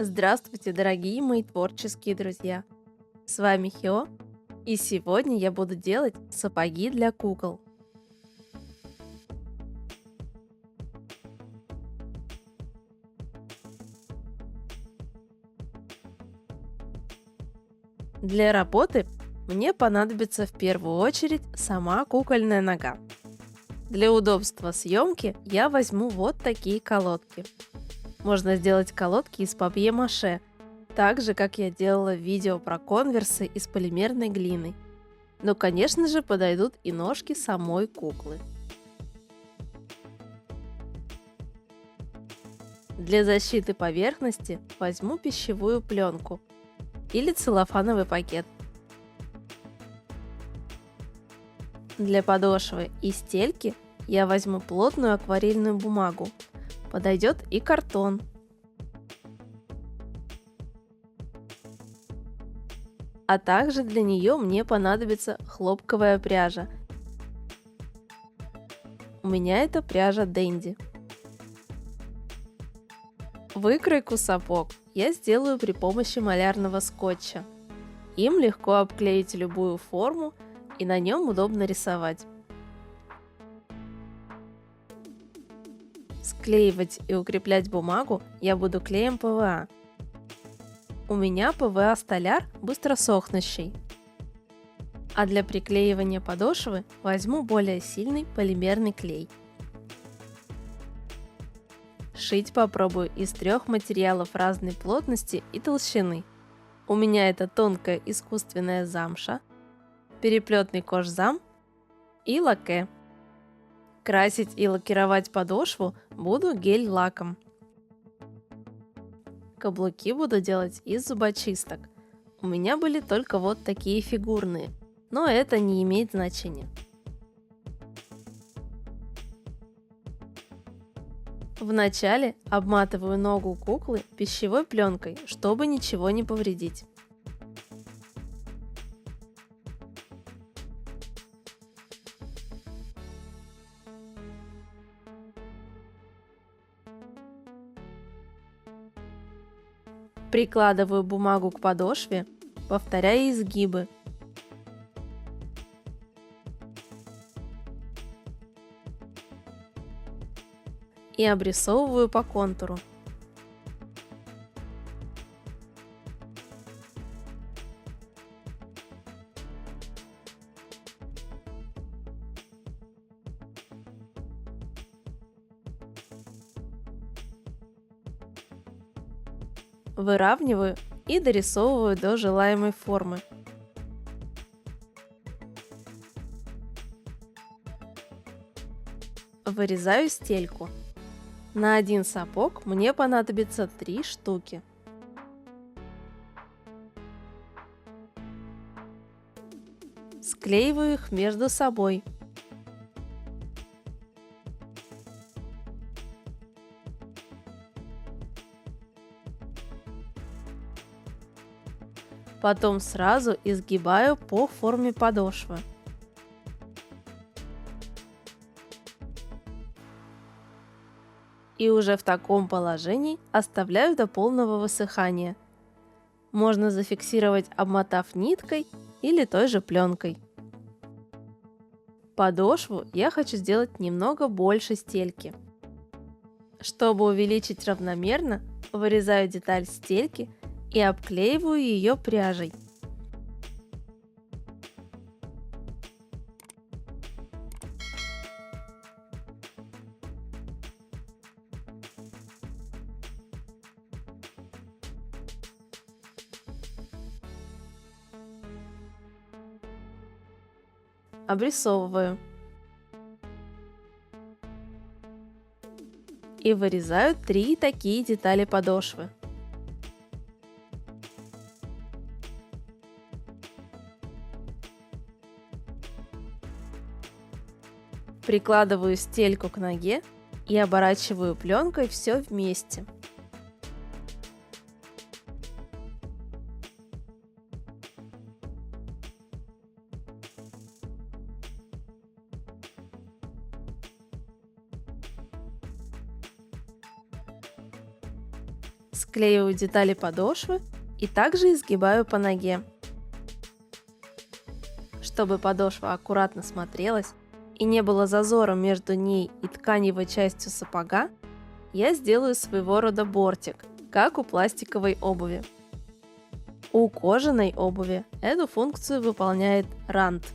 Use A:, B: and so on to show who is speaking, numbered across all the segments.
A: Здравствуйте, дорогие мои творческие друзья! С вами Хио, и сегодня я буду делать сапоги для кукол. Для работы мне понадобится в первую очередь сама кукольная нога. Для удобства съемки я возьму вот такие колодки. Можно сделать колодки из папье-маше, так же, как я делала видео про конверсы из полимерной глины. Но, конечно же, подойдут и ножки самой куклы. Для защиты поверхности возьму пищевую пленку или целлофановый пакет. Для подошвы и стельки я возьму плотную акварельную бумагу. Подойдет и картон. А также для нее мне понадобится хлопковая пряжа. У меня это пряжа Дэнди. Выкройку сапог я сделаю при помощи малярного скотча. Им легко обклеить любую форму, и на нем удобно рисовать. Склеивать и укреплять бумагу я буду клеем ПВА. У меня ПВА Столяр быстро сохнущий. А для приклеивания подошвы возьму более сильный полимерный клей. Шить попробую из 3 материалов разной плотности и толщины. У меня это тонкая искусственная замша, переплетный кожзам и лаке. Красить и лакировать подошву буду гель-лаком. Каблуки буду делать из зубочисток. У меня были только вот такие фигурные, но это не имеет значения. Вначале обматываю ногу куклы пищевой пленкой, чтобы ничего не повредить. Прикладываю бумагу к подошве, повторяя изгибы. И обрисовываю по контуру. Выравниваю и дорисовываю до желаемой формы. Вырезаю стельку. На один сапог мне понадобится 3 штуки. Склеиваю их между собой. Потом сразу изгибаю по форме подошвы. И уже в таком положении оставляю до полного высыхания. Можно зафиксировать, обмотав ниткой или той же пленкой. Подошву я хочу сделать немного больше стельки. Чтобы увеличить равномерно, вырезаю деталь стельки и обклеиваю ее пряжей. Обрисовываю. И вырезаю 3 такие детали подошвы. Прикладываю стельку к ноге и оборачиваю пленкой все вместе. Склеиваю детали подошвы и также изгибаю по ноге. Чтобы подошва аккуратно смотрелась и не было зазора между ней и тканевой частью сапога, я сделаю своего рода бортик, как у пластиковой обуви. У кожаной обуви эту функцию выполняет рант.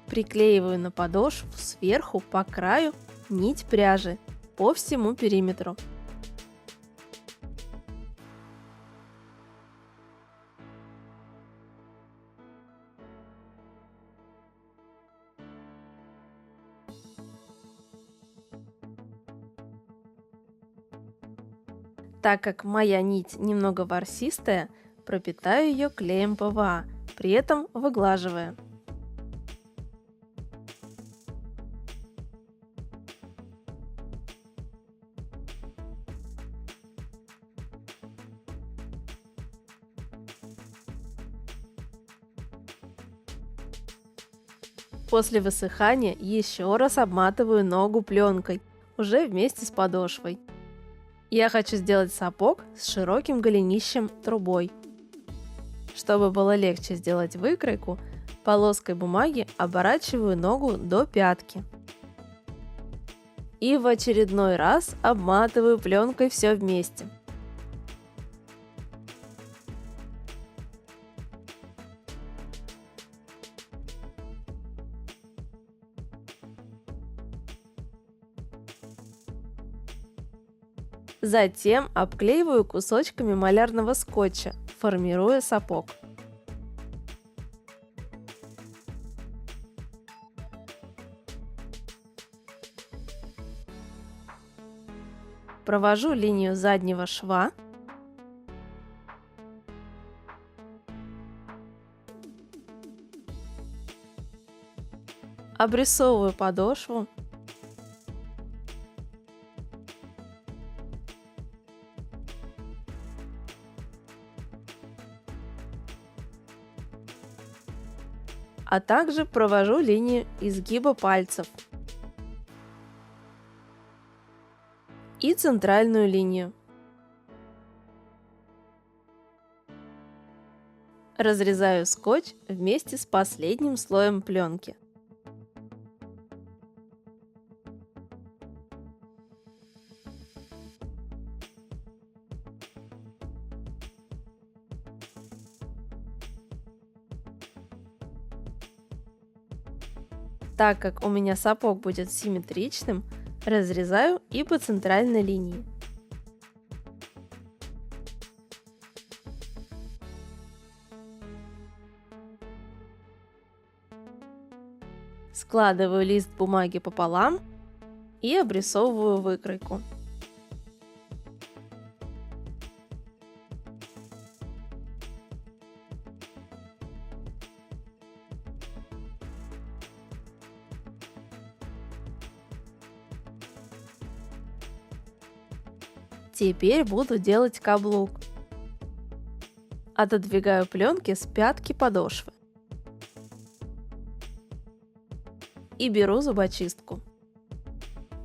A: Приклеиваю на подошву сверху по краю нить пряжи по всему периметру. Так как моя нить немного ворсистая, пропитаю ее клеем ПВА, при этом выглаживая. После высыхания еще раз обматываю ногу пленкой, уже вместе с подошвой. Я хочу сделать сапог с широким голенищем трубой. Чтобы было легче сделать выкройку, полоской бумаги оборачиваю ногу до пятки. И в очередной раз обматываю пленкой все вместе. Затем обклеиваю кусочками малярного скотча, формируя сапог. Провожу линию заднего шва. Обрисовываю подошву. А также провожу линию изгиба пальцев и центральную линию. Разрезаю скотч вместе с последним слоем пленки. Так как у меня сапог будет симметричным, разрезаю и по центральной линии. Складываю лист бумаги пополам и обрисовываю выкройку. Теперь буду делать каблук. Отодвигаю пленки с пятки подошвы. И беру зубочистку.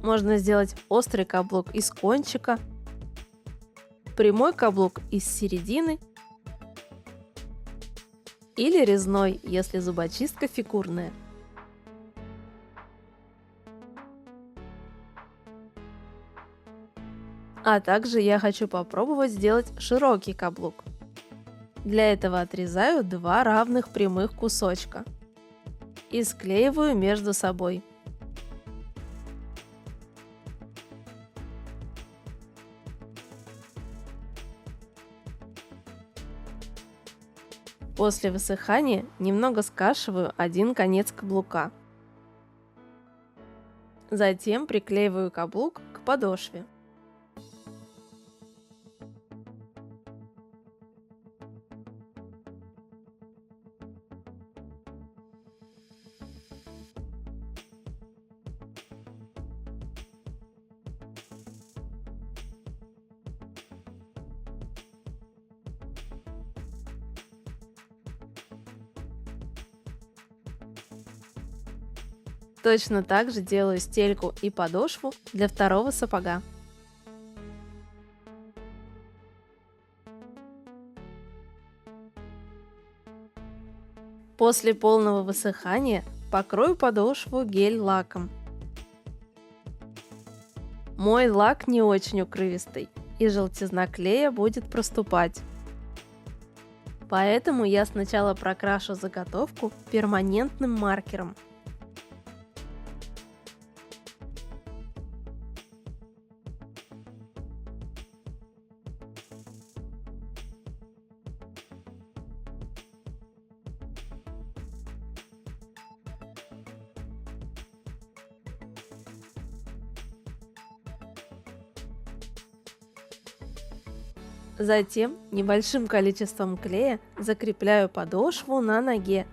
A: Можно сделать острый каблук из кончика, прямой каблук из середины или резной, если зубочистка фигурная. А также я хочу попробовать сделать широкий каблук. Для этого отрезаю два равных прямых кусочка и склеиваю между собой. После высыхания немного скашиваю один конец каблука. Затем приклеиваю каблук к подошве. Точно так же делаю стельку и подошву для второго сапога. После полного высыхания покрою подошву гель-лаком. Мой лак не очень укрывистый, и желтизна клея будет проступать. Поэтому я сначала прокрашу заготовку перманентным маркером. Затем небольшим количеством клея закрепляю подошву на ноге.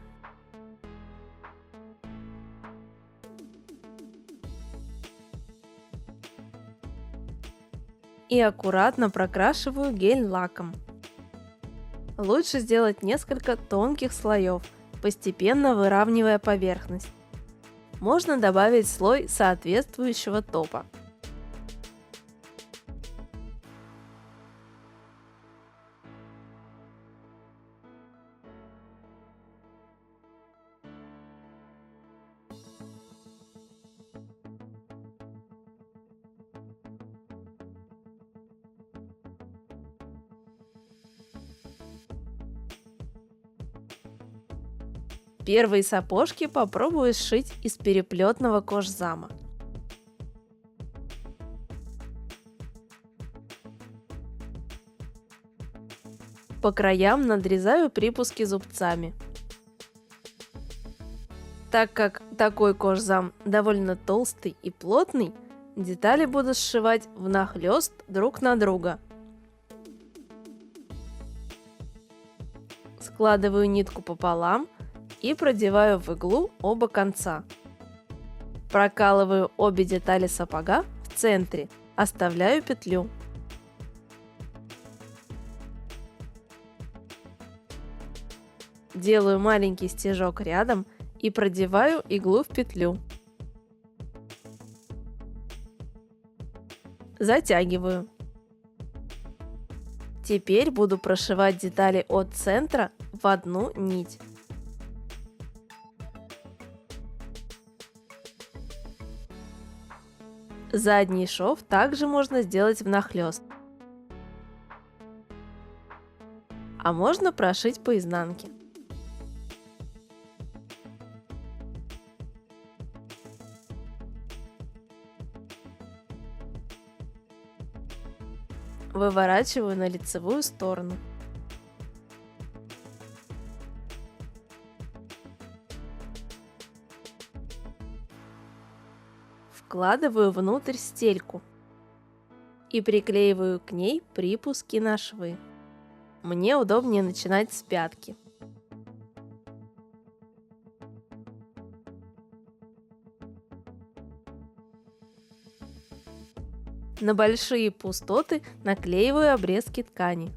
A: И аккуратно прокрашиваю гель-лаком. Лучше сделать несколько тонких слоев, постепенно выравнивая поверхность. Можно добавить слой соответствующего топа. Первые сапожки попробую сшить из переплетного кожзама. По краям надрезаю припуски зубцами. Так как такой кожзам довольно толстый и плотный, детали буду сшивать внахлёст друг на друга. Складываю нитку пополам и продеваю в иглу оба конца. Прокалываю обе детали сапога в центре, оставляю петлю. Делаю маленький стежок рядом и продеваю иглу в петлю. Затягиваю. Теперь буду прошивать детали от центра в одну нить. Задний шов также можно сделать внахлёст, а можно прошить по изнанке. Выворачиваю на лицевую сторону. Вкладываю внутрь стельку и приклеиваю к ней припуски на швы. Мне удобнее начинать с пятки. На большие пустоты наклеиваю обрезки ткани.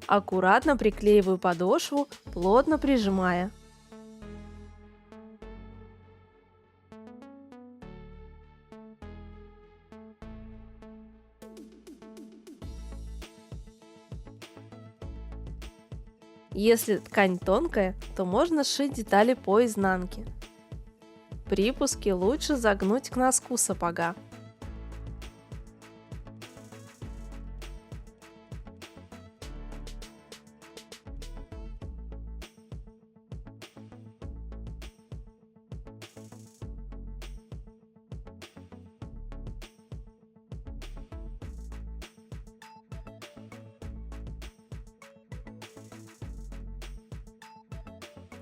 A: Аккуратно приклеиваю подошву, плотно прижимая. Если ткань тонкая, то можно сшить детали по изнанке. Припуски лучше загнуть к носку сапога.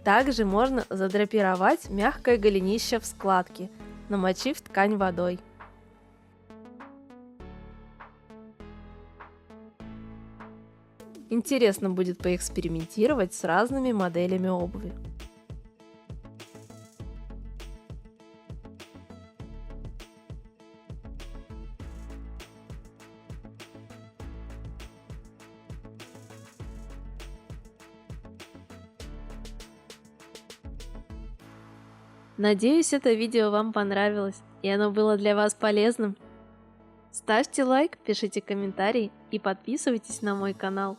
A: Также можно задрапировать мягкое голенище в складке, намочив ткань водой. Интересно будет поэкспериментировать с разными моделями обуви. Надеюсь, это видео вам понравилось и оно было для вас полезным. Ставьте лайк, пишите комментарии и подписывайтесь на мой канал.